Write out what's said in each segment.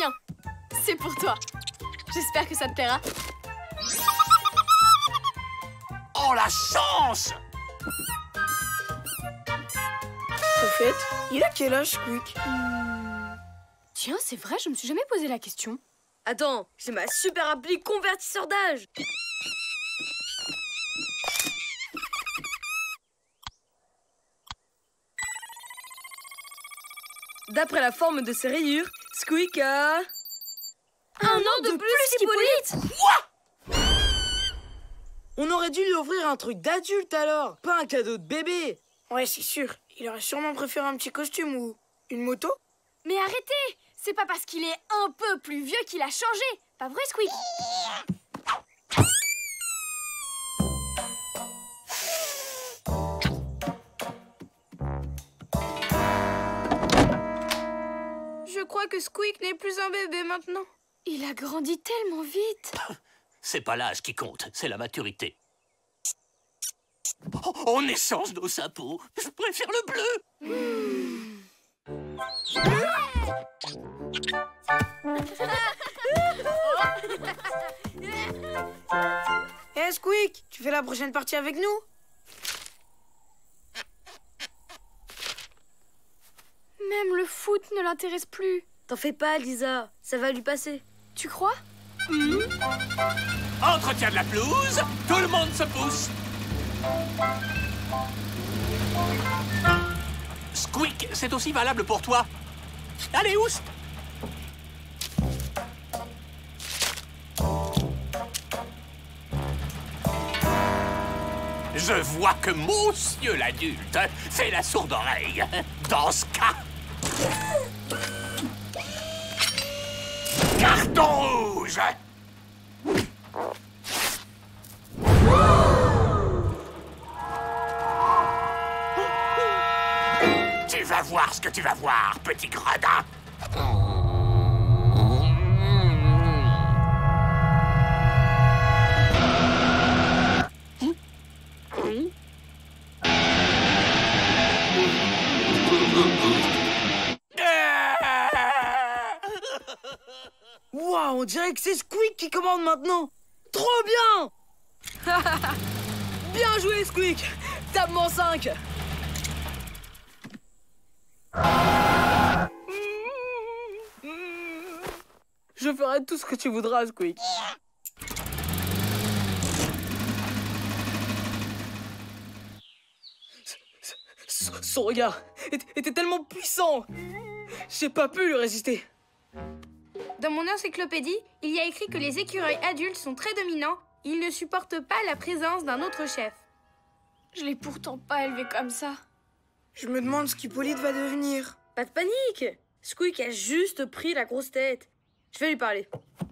Tiens, c'est pour toi. J'espère que ça te plaira. Oh, la chance! Au fait, il a quel âge, Squeak? Tiens, c'est vrai, je me suis jamais posé la question. Attends, j'ai ma super appli convertisseur d'âge. D'après la forme de ses rayures, Squeak a... Un an de plus qu'Hippolyte. On aurait dû lui offrir un truc d'adulte alors, pas un cadeau de bébé. Ouais, c'est sûr. Il aurait sûrement préféré un petit costume ou une moto. Mais arrêtez! C'est pas parce qu'il est un peu plus vieux qu'il a changé. Pas vrai, Squeak? Je crois que Squeak n'est plus un bébé maintenant. Il a grandi tellement vite. C'est pas l'âge qui compte, c'est la maturité. Oh, on échange nos chapeaux. Je préfère le bleu. Hé, Squeak, tu fais la prochaine partie avec nous? Même le foot ne l'intéresse plus. T'en fais pas, Lisa, ça va lui passer. Tu crois? Entretien de la pelouse, tout le monde se pousse. Squeak, c'est aussi valable pour toi. Allez, oust! Je vois que monsieur l'adulte fait la sourde oreille. Dans ce cas... Carton rouge! Tu vas voir ce que tu vas voir, petit gredin. Waouh, on dirait que c'est Squeak qui commande maintenant. Trop bien! Bien joué, Squeak. Tape-moi 5. Je ferai tout ce que tu voudras, Squeak. Son regard était tellement puissant. J'ai pas pu lui résister. Dans mon encyclopédie, il y a écrit que les écureuils adultes sont très dominants. Ils ne supportent pas la présence d'un autre chef. Je l'ai pourtant pas élevé comme ça. Je me demande ce qu'Hippolyte va devenir. Pas de panique. Squeak a juste pris la grosse tête. Je vais lui parler.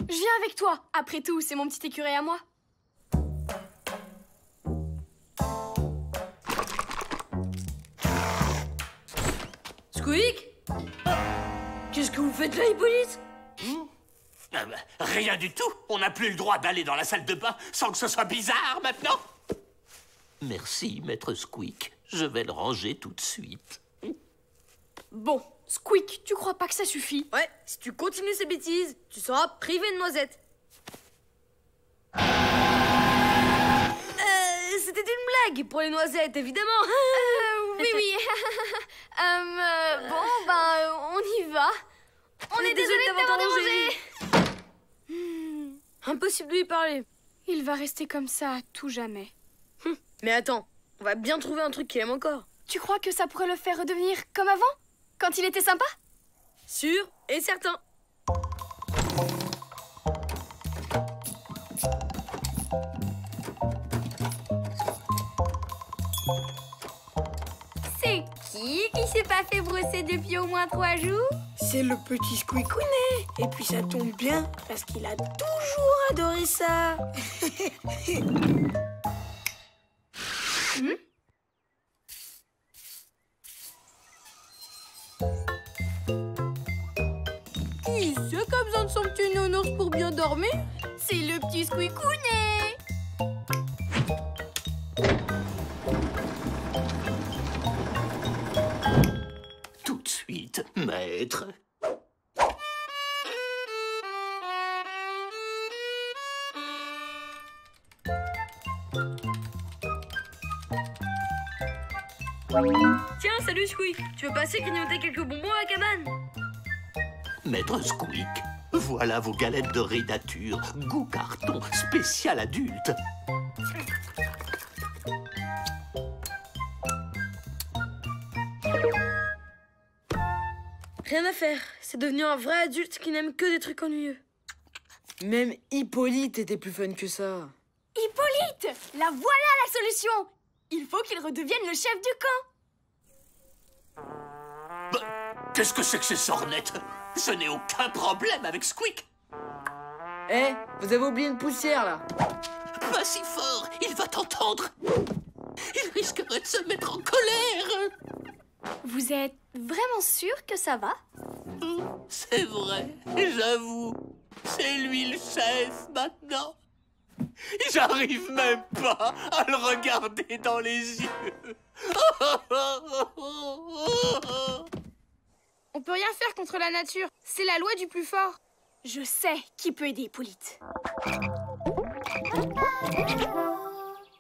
Je viens avec toi. Après tout, c'est mon petit écureuil à moi. Squeak? Qu'est-ce que vous faites là, Hippolyte? Rien du tout. On n'a plus le droit d'aller dans la salle de bain sans que ce soit bizarre maintenant. Merci, maître Squeak. Je vais le ranger tout de suite. Bon, Squeak, tu crois pas que ça suffit? Ouais, si tu continues ces bêtises, tu seras privé de noisettes. C'était une blague pour les noisettes, évidemment. Oui. Bon, ben, on y va. On est désolé de t'avoir dérangé. Impossible de lui parler. Il va rester comme ça à tout jamais. Mais attends, on va bien trouver un truc qu'il aime encore. Tu crois que ça pourrait le faire redevenir comme avant? Quand il était sympa? Sûr et certain. C'est qui s'est pas fait brosser depuis au moins 3 jours? C'est le petit Squeakounet. Et puis ça tombe bien, parce qu'il a toujours adoré ça. Qui c'est qui a besoin de son petit nounours pour bien dormir? C'est le petit Squeakounet. Tout de suite, maître. Tiens, salut Squeak. Tu veux passer grignoter quelques bonbons à la cabane? Maître Squeak, voilà vos galettes de riz nature, goût carton, spécial adulte. Rien à faire. C'est devenu un vrai adulte qui n'aime que des trucs ennuyeux. Même Hippolyte était plus fun que ça. Hippolyte! La voilà la solution! Il faut qu'il redevienne le chef du camp. Qu'est-ce que c'est que ces sornettes? Je n'ai aucun problème avec Squeak. Eh, vous avez oublié une poussière, là. Pas si fort, il va t'entendre. Il risquerait de se mettre en colère. Vous êtes vraiment sûr que ça va? C'est vrai, j'avoue. C'est lui le chef maintenant. J'arrive même pas à le regarder dans les yeux. On peut rien faire contre la nature. C'est la loi du plus fort. Je sais qui peut aider Hippolyte.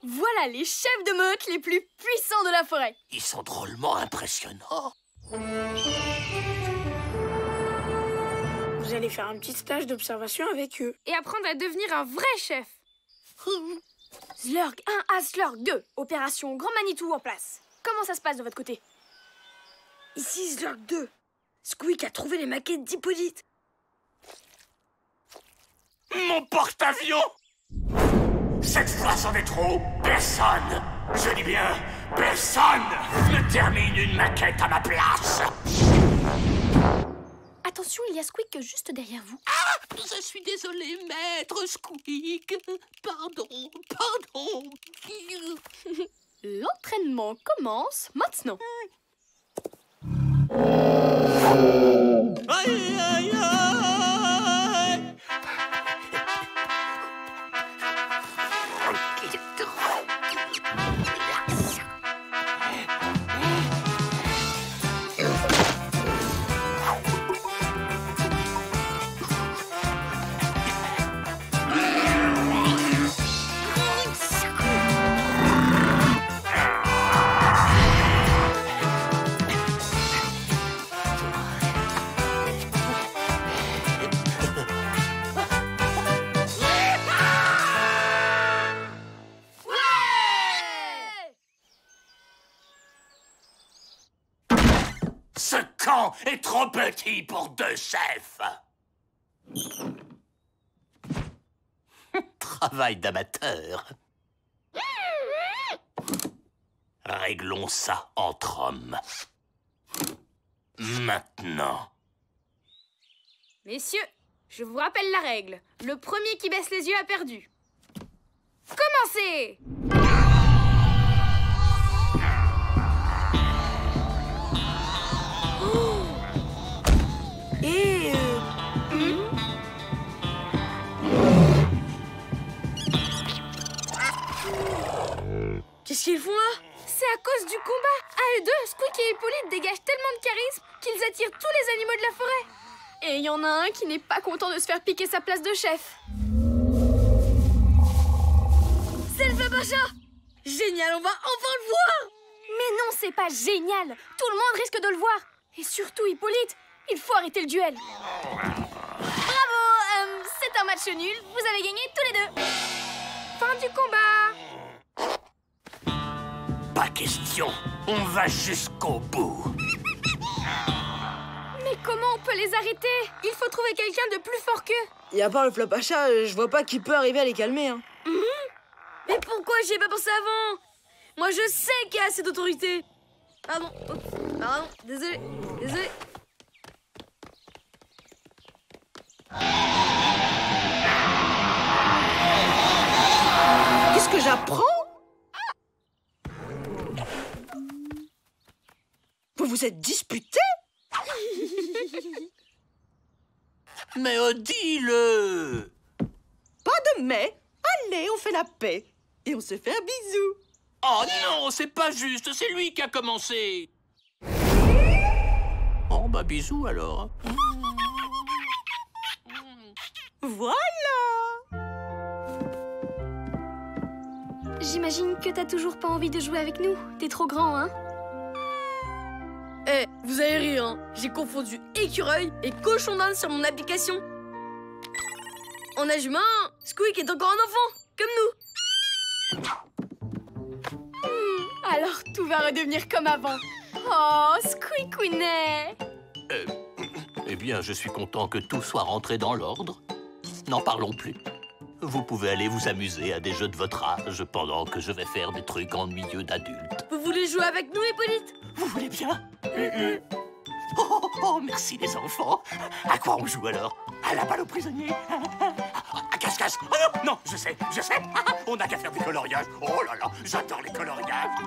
Voilà les chefs de meute les plus puissants de la forêt. Ils sont drôlement impressionnants. Vous allez faire un petit stage d'observation avec eux. Et apprendre à devenir un vrai chef. Slurg 1 à Slurg 2. Opération Grand Manitou en place. Comment ça se passe de votre côté? Ici, Slurg 2. Squeak a trouvé les maquettes d'Hippolyte. Mon porte-avions! Cette fois, c'en est trop. Personne, je dis bien personne, ne termine une maquette à ma place. Attention, il y a Squeak juste derrière vous. Ah, je suis désolé, maître Squeak. Pardon. L'entraînement commence maintenant. Aïe, aïe, aïe. Ce camp est trop petit pour 2 chefs. Travail d'amateur. Réglons ça entre hommes. Maintenant. Messieurs, je vous rappelle la règle. Le premier qui baisse les yeux a perdu. Commencez! Qu'est-ce qu'ils font là? C'est à cause du combat. À eux deux, Squeak et Hippolyte dégagent tellement de charisme qu'ils attirent tous les animaux de la forêt. Et il y en a un qui n'est pas content de se faire piquer sa place de chef. C'est le Papacha! Génial, on va enfin le voir! Mais non, c'est pas génial. Tout le monde risque de le voir. Et surtout Hippolyte, il faut arrêter le duel. Bravo, c'est un match nul. Vous avez gagné tous les deux. Fin du combat. Pas question. On va jusqu'au bout. Mais comment on peut les arrêter? Il faut trouver quelqu'un de plus fort qu'eux. Et à part le Flapacha, je vois pas qui peut arriver à les calmer. Hein. Mais pourquoi j'y ai pas pensé avant? Moi je sais qu'il y a assez d'autorité. Pardon, pardon, désolé. Qu'est-ce que j'apprends? Vous vous êtes disputés? Mais dis-le! Pas de mais. Allez, on fait la paix. Et on se fait un bisou. Oh non, c'est pas juste, c'est lui qui a commencé. Oh bah bisous alors. Voilà. J'imagine que t'as toujours pas envie de jouer avec nous. T'es trop grand, hein? Vous allez rire, hein. J'ai confondu écureuil et cochon d'Inde sur mon application. En âge humain, Squeak est encore un enfant, comme nous. Alors tout va redevenir comme avant. Oh, Squeakouinet! Eh bien, je suis content que tout soit rentré dans l'ordre. N'en parlons plus. Vous pouvez aller vous amuser à des jeux de votre âge pendant que je vais faire des trucs ennuyeux d'adultes. Vous voulez jouer avec nous, Hippolyte? Vous voulez bien? Oh, merci les enfants. À quoi on joue alors? À la balle aux prisonniers? À cache-cache? Oh non, non, je sais. On n'a qu'à faire des coloriages. Oh là là, j'adore les coloriages.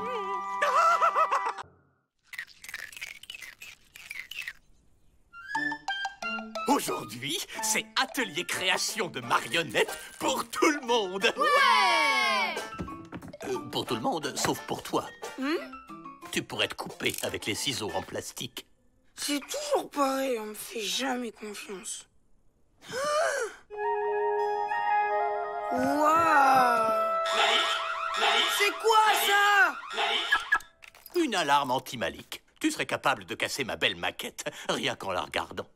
Aujourd'hui, c'est atelier création de marionnettes pour tout le monde. Ouais! Pour tout le monde, sauf pour toi. Tu pourrais te couper avec les ciseaux en plastique. C'est toujours pareil, on me fait jamais confiance. Waouh! C'est quoi ça? Une alarme anti-Malik. Tu serais capable de casser ma belle maquette, rien qu'en la regardant.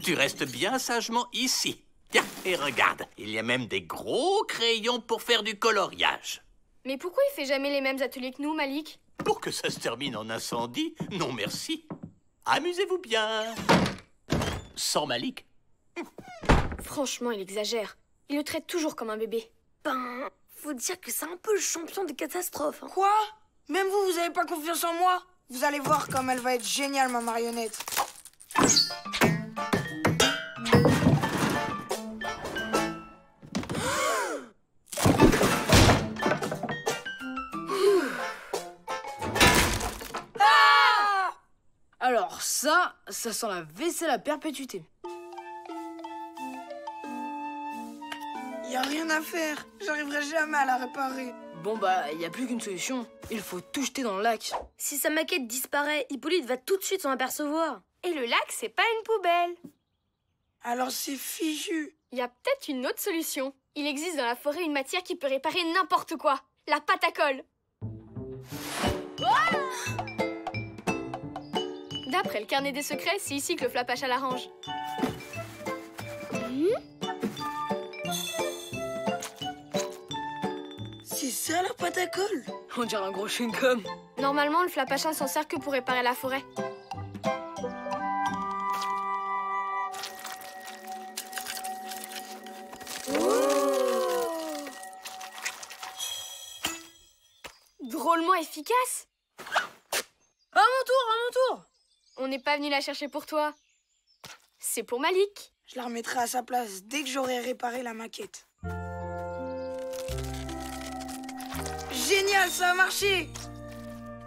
Tu restes bien sagement ici. Tiens, et regarde, il y a même des gros crayons pour faire du coloriage. Mais pourquoi il fait jamais les mêmes ateliers que nous, Malik? Pour que ça se termine en incendie, non merci. Amusez-vous bien. Sans Malik. Franchement, il exagère. Il le traite toujours comme un bébé. Ben, faut dire que c'est un peu le champion des catastrophes. Hein. Quoi? Même vous avez pas confiance en moi? Vous allez voir comme elle va être géniale, ma marionnette. Alors ça sent la vaisselle à perpétuité. Y a rien à faire. J'arriverai jamais à la réparer. Bon bah, y a plus qu'une solution. Il faut tout jeter dans le lac. Si sa maquette disparaît, Hippolyte va tout de suite s'en apercevoir. Et le lac, c'est pas une poubelle. Alors c'est fichu. Il y a peut-être une autre solution. Il existe dans la forêt une matière qui peut réparer n'importe quoi. La pâte à colle. D'après le carnet des secrets, c'est ici que le flapacha l'arrange. C'est ça la pâte à colle? On dirait un gros chewing-gum. Normalement, le flapachin s'en sert que pour réparer la forêt. Drôlement efficace. À mon tour. On n'est pas venu la chercher pour toi. C'est pour Malik. Je la remettrai à sa place dès que j'aurai réparé la maquette. Génial, ça a marché!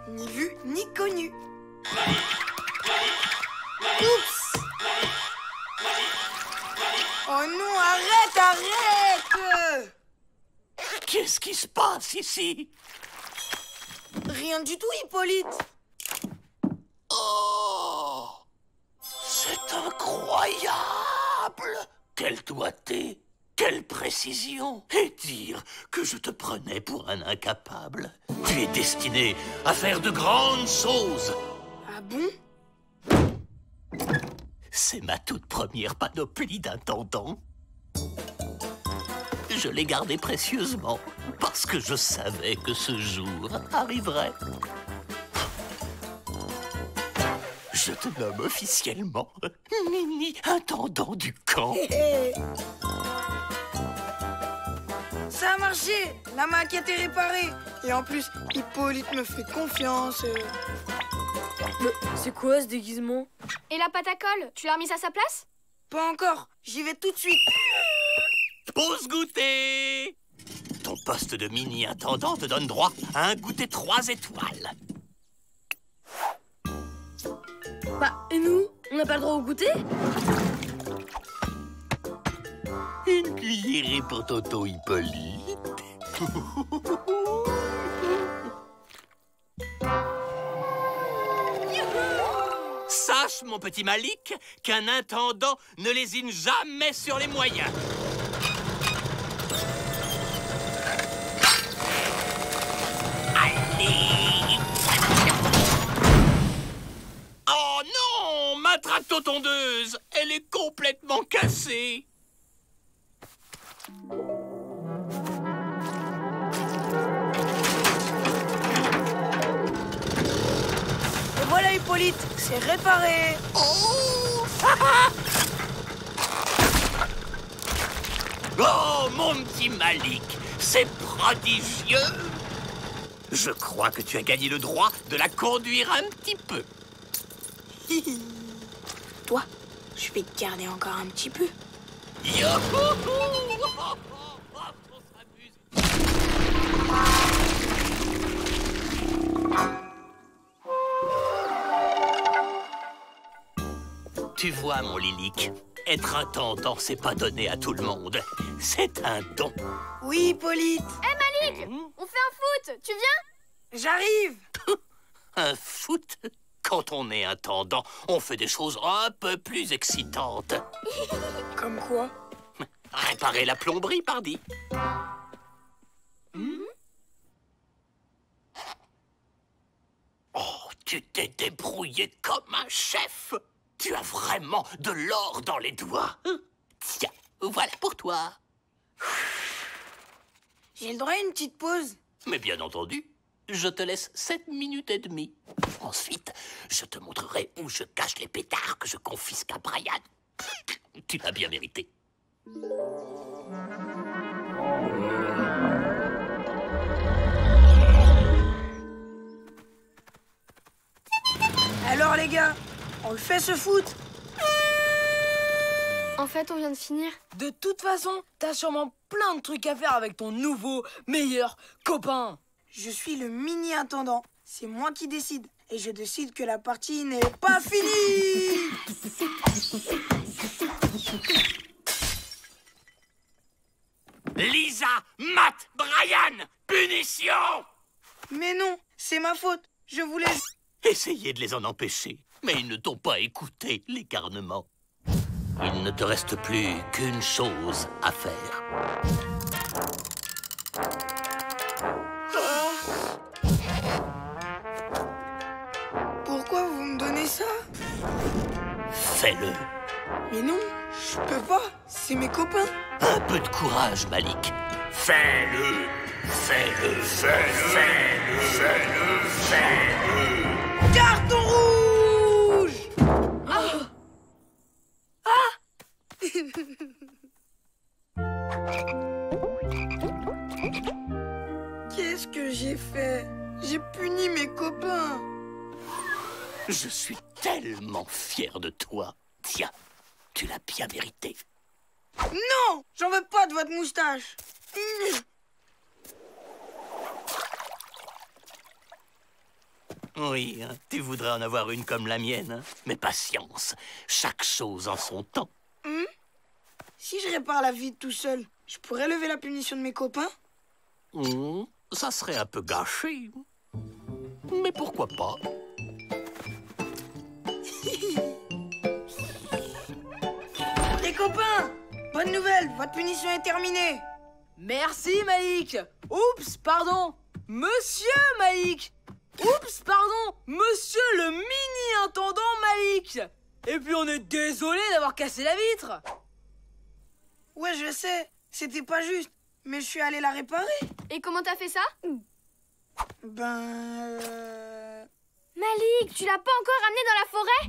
Ni vu, ni connu. Oups! Oh non, arrête! Qu'est-ce qui se passe ici? Rien du tout, Hippolyte. Oh! C'est incroyable! Quelle doigté! Quelle précision! Et dire que je te prenais pour un incapable. Tu es destiné à faire de grandes choses. Ah bon? C'est ma toute première panoplie d'intendant. Je l'ai gardée précieusement parce que je savais que ce jour arriverait. Je te nomme officiellement mini-intendant du camp. Ça a marché! La maquette est réparée. Et en plus, Hippolyte me fait confiance. C'est quoi ce déguisement? Et la pâte à colle, tu l'as remise à sa place? Pas encore. J'y vais tout de suite. Pause goûter! Ton poste de mini-intendant te donne droit à un goûter 3 étoiles. Bah, et nous? On n'a pas le droit au goûter? Une cuillerée pour Tonton Hippolyte. Sache, mon petit Malik, qu'un intendant ne lésine jamais sur les moyens. Allez! Oh non! Ma tractotondeuse, elle est complètement cassée. Et voilà, Hippolyte, c'est réparé. Oh, mon petit Malik, c'est prodigieux. Je crois que tu as gagné le droit de la conduire un petit peu. Toi, je vais te garder encore un petit peu. Youhou! On s'amuse. Tu vois, mon Lilik, être intendant, c'est pas donné à tout le monde. C'est un don. Oui, Hippolyte. Malik, on fait un foot, tu viens? J'arrive. Un foot? Quand on est intendant, on fait des choses un peu plus excitantes. Comme quoi? Réparer la plomberie, pardi. Oh, tu t'es débrouillé comme un chef. Tu as vraiment de l'or dans les doigts. Tiens, voilà pour toi. J'ai le droit à une petite pause. Mais bien entendu, je te laisse 7 minutes et demie. Ensuite, je te montrerai où je cache les pétards que je confisque à Brian. Tu l'as bien mérité. Alors les gars, on le fait ce foot? En fait, on vient de finir. De toute façon, t'as sûrement plein de trucs à faire avec ton nouveau, meilleur copain. Je suis le mini-intendant. C'est moi qui décide. Et je décide que la partie n'est pas finie. Lisa, Matt, Brian, punition! Mais non, c'est ma faute. Je voulais... Essayez de les en empêcher, mais ils ne t'ont pas écouté, les carnements. Il ne te reste plus qu'une chose à faire. Pourquoi vous me donnez ça? Fais-le. Mais non, je peux pas. C'est mes copains. Un peu de courage, Malik. Fais-le. Fais-le. Fais-le. Fais-le. Fais-le. Fais-le. Carton rouge! Qu'est-ce que j'ai fait? J'ai puni mes copains. Je suis tellement fier de toi. Tiens, tu l'as bien mérité. Non, j'en veux pas de votre moustache. Oui, hein, tu voudrais en avoir une comme la mienne, hein. Mais patience, chaque chose en son temps. Si je répare la vide tout seul, je pourrais lever la punition de mes copains? Ça serait un peu gâché. Mais pourquoi pas? Les copains, bonne nouvelle, votre punition est terminée. Merci, Malik. Oups, pardon. Monsieur Malik. Oups, pardon. Monsieur le mini-intendant Malik. Et puis on est désolé d'avoir cassé la vitre. Ouais, je sais, c'était pas juste, mais je suis allé la réparer. Et comment t'as fait ça? Malik, tu l'as pas encore ramené dans la forêt?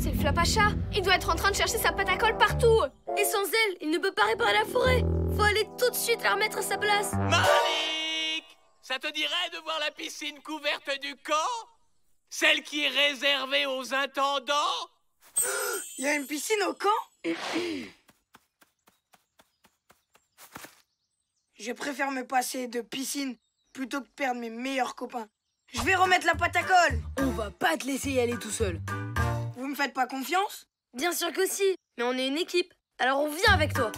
C'est le Flapacha. Il doit être en train de chercher sa pâte à colle partout. Et sans elle, il ne peut pas réparer la forêt. Faut aller tout de suite la remettre à sa place. Malik! Ça te dirait de voir la piscine couverte du camp? Celle qui est réservée aux intendants? Il y a une piscine au camp? Je préfère me passer de piscine plutôt que perdre mes meilleurs copains. Je vais remettre la pâte à colle. On va pas te laisser y aller tout seul. Vous me faites pas confiance? Bien sûr que si, mais on est une équipe. Alors on vient avec toi.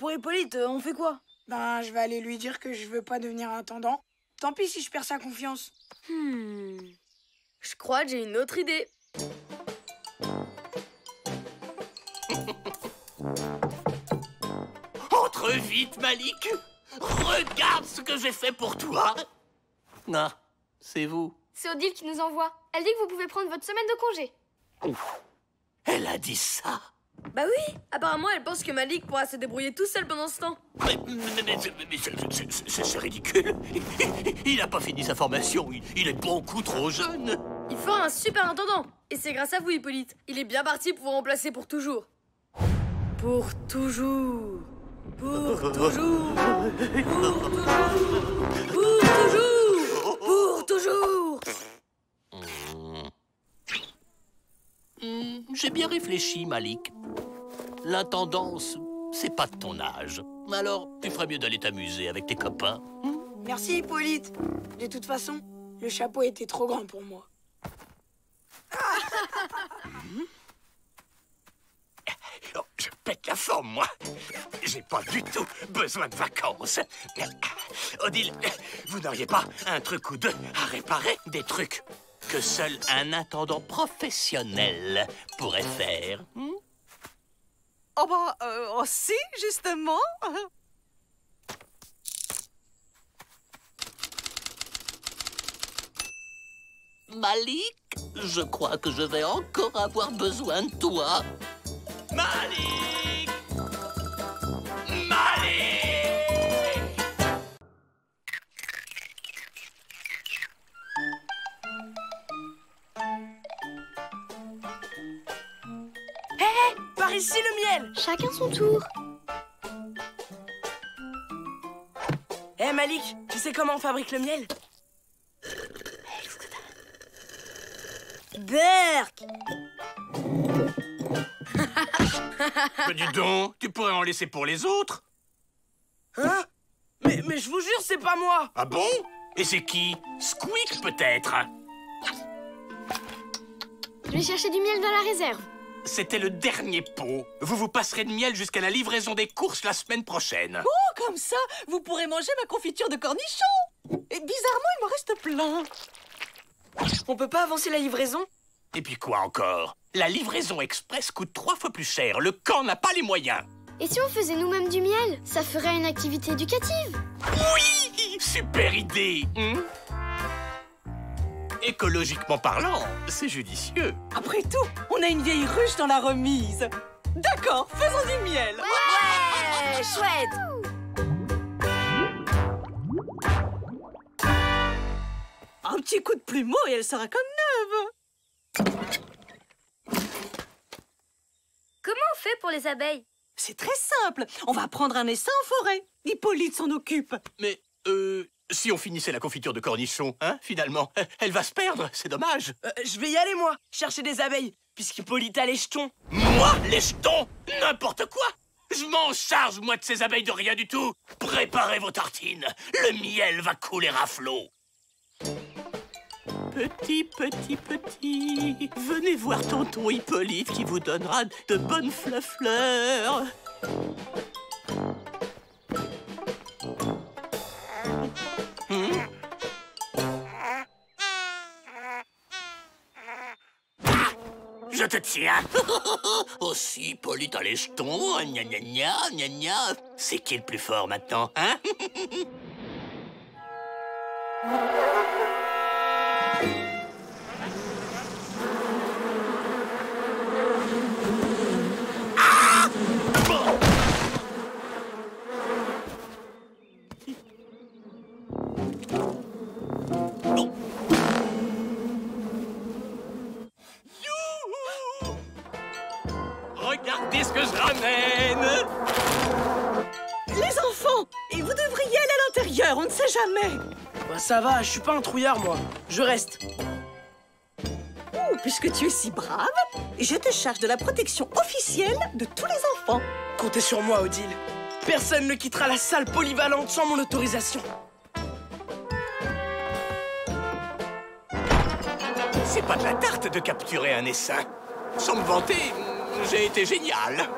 pour Hippolyte, on fait quoi? Ben, je vais aller lui dire que je veux pas devenir intendant. Tant pis si je perds sa confiance. Je crois que j'ai une autre idée. Entre vite, Malik. Regarde ce que j'ai fait pour toi. Non, c'est vous. C'est Odile qui nous envoie. Elle dit que vous pouvez prendre votre semaine de congé. Elle a dit ça. Bah oui, apparemment elle pense que Malik pourra se débrouiller tout seul pendant ce temps. Mais c'est ridicule. Il n'a pas fini sa formation. Il est beaucoup trop jeune. Il fera un super intendant. Et c'est grâce à vous, Hippolyte. Il est bien parti pour vous remplacer pour toujours. Pour toujours. Pour toujours. Pour toujours. Pour toujours. J'ai bien réfléchi, Malik. L'intendance, c'est pas de ton âge. Alors, tu ferais mieux d'aller t'amuser avec tes copains. Merci, Hippolyte. De toute façon, le chapeau était trop grand pour moi. Oh, je pète la forme, moi. J'ai pas du tout besoin de vacances. Odile, vous n'auriez pas un truc ou deux à réparer? Des trucs que seul un intendant professionnel pourrait faire. Oh bah, si, justement. Malik, je crois que je vais encore avoir besoin de toi. Malik! Malik! Par ici le miel. Chacun son tour. Hé Malik, tu sais comment on fabrique le miel? Berk! Mais dis donc, tu pourrais en laisser pour les autres. Hein? Mais je vous jure, c'est pas moi! Ah bon? Et c'est qui? Squeak, peut-être? Je vais chercher du miel dans la réserve. C'était le dernier pot. Vous vous passerez de miel jusqu'à la livraison des courses la semaine prochaine. Oh, comme ça, vous pourrez manger ma confiture de cornichons. Et bizarrement, il m'en reste plein. On peut pas avancer la livraison? Et puis quoi encore? La livraison express coûte 3 fois plus cher. Le camp n'a pas les moyens. Et si on faisait nous-mêmes du miel? Ça ferait une activité éducative. Oui! Super idée! Écologiquement parlant, c'est judicieux. Après tout, on a une vieille ruche dans la remise. D'accord, faisons du miel. Ouais, chouette. Un petit coup de plumeau et elle sera comme neuve. Comment on fait pour les abeilles? C'est très simple. On va prendre un essaim en forêt. Hippolyte s'en occupe. Mais, si on finissait la confiture de cornichons, hein, finalement, elle va se perdre, c'est dommage. Je vais y aller, moi, chercher des abeilles, puisqu'Hippolyte a les jetons. Moi, les jetons? N'importe quoi! Je m'en charge, moi, de ces abeilles de rien du tout. Préparez vos tartines, le miel va couler à flot. Petit, venez voir tonton Hippolyte qui vous donnera de bonnes fleurs. Je te tiens. Aussi, Hippolyte a les jetons. Gna gna gna, gna gna. C'est qui le plus fort maintenant, hein? Regardez ce que je ramène! Les enfants, et vous devriez aller à l'intérieur, on ne sait jamais. Bah ça va, je suis pas un trouillard, moi. Je reste. Oh, puisque tu es si brave, je te charge de la protection officielle de tous les enfants. Comptez sur moi, Odile. Personne ne quittera la salle polyvalente sans mon autorisation. C'est pas de la tarte de capturer un essaim. Sans me vanter, j'ai été génial.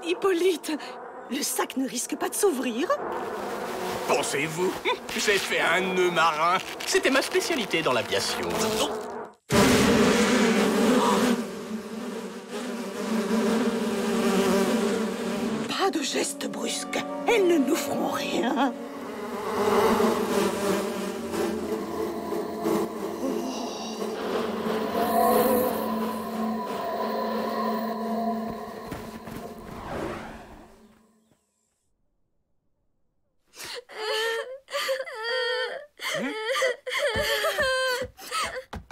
Hippolyte, Le sac ne risque pas de s'ouvrir. Pensez-vous? J'ai fait un nœud marin. C'était ma spécialité dans l'aviation. Pas de gestes brusques. Elles ne nous feront rien.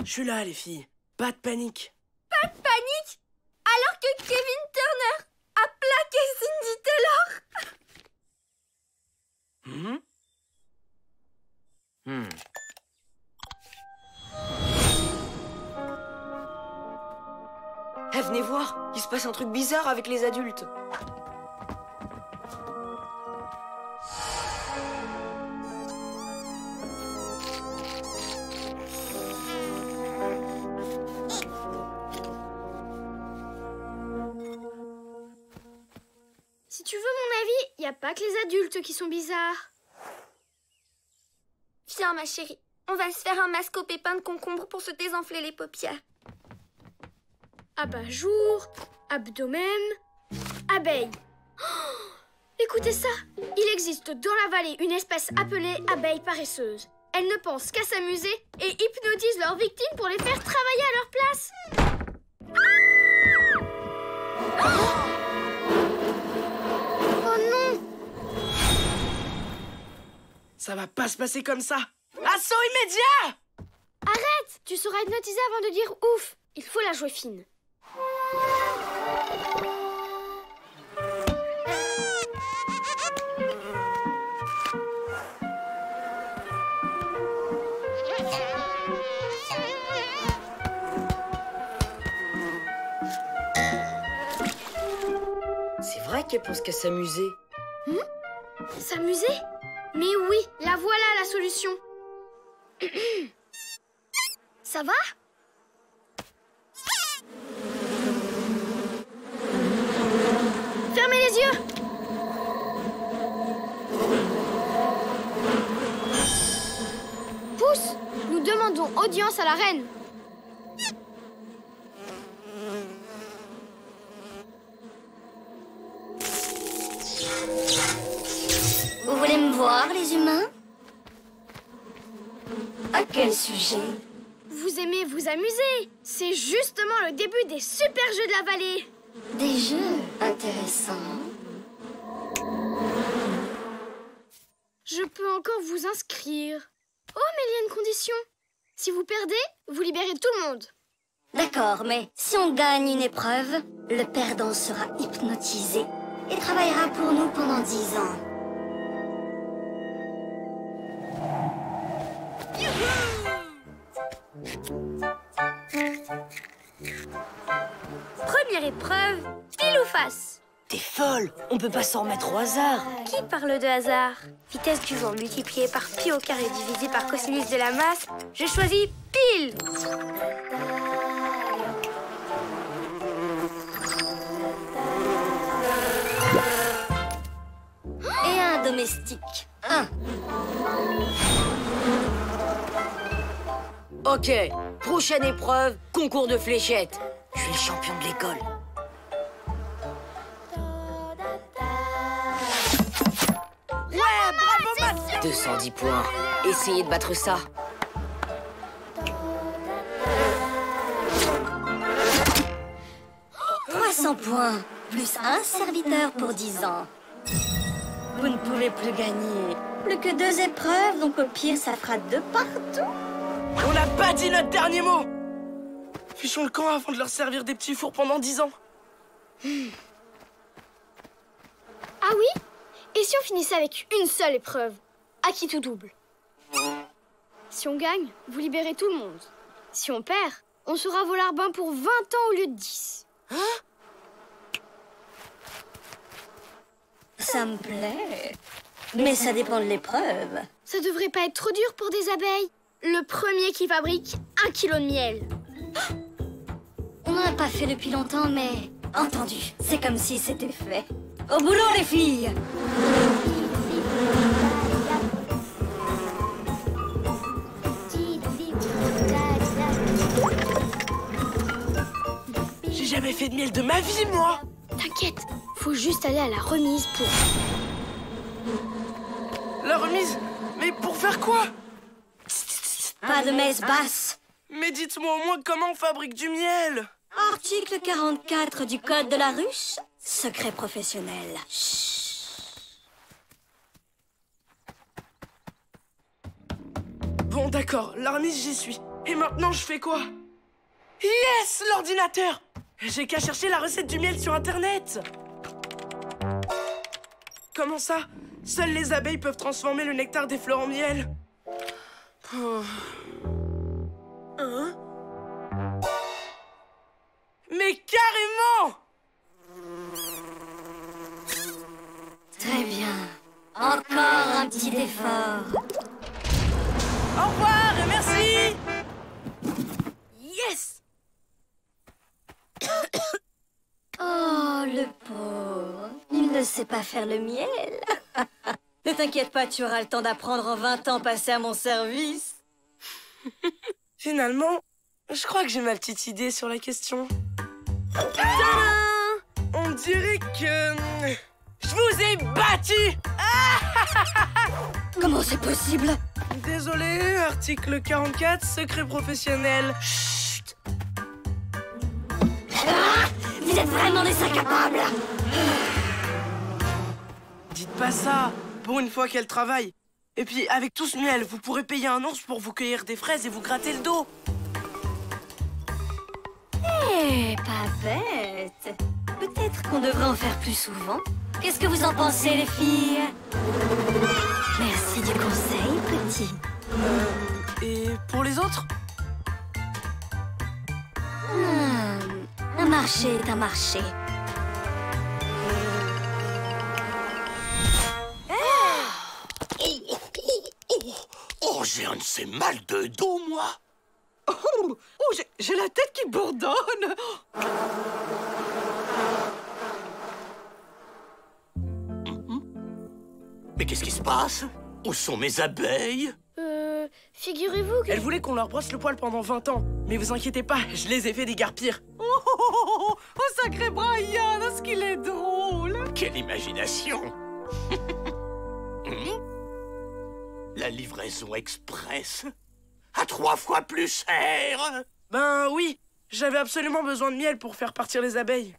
Je suis là, les filles. Pas de panique. Pas de panique, alors que Kevin Turner a plaqué Cindy Taylor. Eh, venez voir, il se passe un truc bizarre avec les adultes. Si tu veux mon avis, y a pas que les adultes qui sont bizarres. Viens ma chérie, on va se faire un masque au pépins de concombre pour se désenfler les paupières. Abat-jour, abdomen, abeille. Oh, écoutez ça, il existe dans la vallée une espèce appelée abeille paresseuse. Elles ne pensent qu'à s'amuser et hypnotisent leurs victimes pour les faire travailler à leur place. Oh non! Ça va pas se passer comme ça. Assaut immédiat! Arrête! Tu seras hypnotisé avant de dire ouf. Il faut la jouer fine. C'est vrai qu'elle pense qu'à s'amuser. S'amuser? Mais oui, la voilà la solution. Ça va? Fermez les yeux. Pousse, nous demandons audience à la reine. Vous voulez me voir, les humains? À quel sujet? Vous aimez vous amuser. C'est justement le début des super jeux de la vallée. Des jeux intéressants. Je peux encore vous inscrire. Oh, mais il y a une condition. Si vous perdez, vous libérez tout le monde. D'accord, mais si on gagne une épreuve, le perdant sera hypnotisé et travaillera pour nous pendant 10 ans. Première épreuve, pile ou face. T'es folle, on peut pas s'en remettre au hasard. Qui parle de hasard? Vitesse du vent multipliée par pi au carré divisé par cosinus de la masse. Je choisis pile. Et un domestique. 1. Ok, prochaine épreuve, concours de fléchettes. Je suis le champion de l'école. Ouais, bravo Matt! 210 points. Essayez de battre ça. « 300 points, plus un serviteur pour 10 ans. Vous ne pouvez plus gagner. Plus que 2 épreuves, donc au pire, ça fera 2 partout. On n'a pas dit notre dernier mot. Fichons le camp avant de leur servir des petits fours pendant 10 ans. Ah oui? Et si on finissait avec une seule épreuve? À qui tout double? Si on gagne, vous libérez tout le monde. Si on perd, on sera vos larbins pour 20 ans au lieu de 10. Hein? Ça me plaît. Mais ça dépend de l'épreuve. Ça devrait pas être trop dur pour des abeilles. Le premier qui fabrique 1 kilo de miel. On n'en a pas fait depuis longtemps, mais... Entendu, c'est comme si c'était fait. Au boulot, les filles! J'ai jamais fait de miel de ma vie, moi. T'inquiète, faut juste aller à la remise pour... La remise? Mais pour faire quoi? Pas de messe basse. Mais dites-moi au moins comment on fabrique du miel. Article 44 du Code de la ruche. Secret professionnel. Bon, d'accord, la remise, j'y suis. Et maintenant, je fais quoi? Yes, l'ordinateur! J'ai qu'à chercher la recette du miel sur Internet. Comment ça? Seules les abeilles peuvent transformer le nectar des fleurs en miel. Oh. Hein? Mais carrément! Très bien. Encore un petit effort. Au revoir et merci! Yes! Oh, le pauvre. Il ne sait pas faire le miel. Ne t'inquiète pas, tu auras le temps d'apprendre en 20 ans passés à mon service. Finalement, je crois que j'ai ma petite idée sur la question. Tadam! On dirait que... je vous ai battu! Comment c'est possible? Désolé, article 44, secret professionnel. Chut! Ah! Vous êtes vraiment des incapables! Dites pas ça, pour une fois qu'elle travaille. Et puis, avec tout ce miel, vous pourrez payer un ours pour vous cueillir des fraises et vous gratter le dos. Eh, pas bête. Peut-être qu'on devrait en faire plus souvent. Qu'est-ce que vous en pensez, les filles? Merci du conseil, petit. Et pour les autres? Un marché est un marché. Oh, j'ai un de ces mal de dos, moi. Oh, j'ai la tête qui bourdonne. Mais qu'est-ce qui se passe? Où sont mes abeilles? Figurez-vous que... Elle voulait qu'on leur brosse le poil pendant 20 ans. Mais vous inquiétez pas, je les ai fait déguerpir. Oh, sacré Brian, est-ce qu'il est drôle? Quelle imagination! La livraison express à 3 fois plus cher! Ben oui, j'avais absolument besoin de miel pour faire partir les abeilles.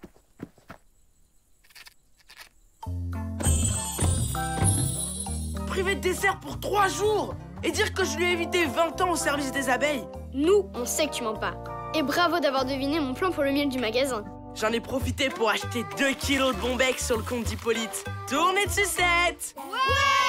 Privé de dessert pour 3 jours! Et dire que je lui ai évité 20 ans au service des abeilles. Nous, on sait que tu mens pas. Et bravo d'avoir deviné mon plan pour le miel du magasin. J'en ai profité pour acheter 2 kilos de Bombec sur le compte d'Hippolyte. Tournée de sucette! Ouais!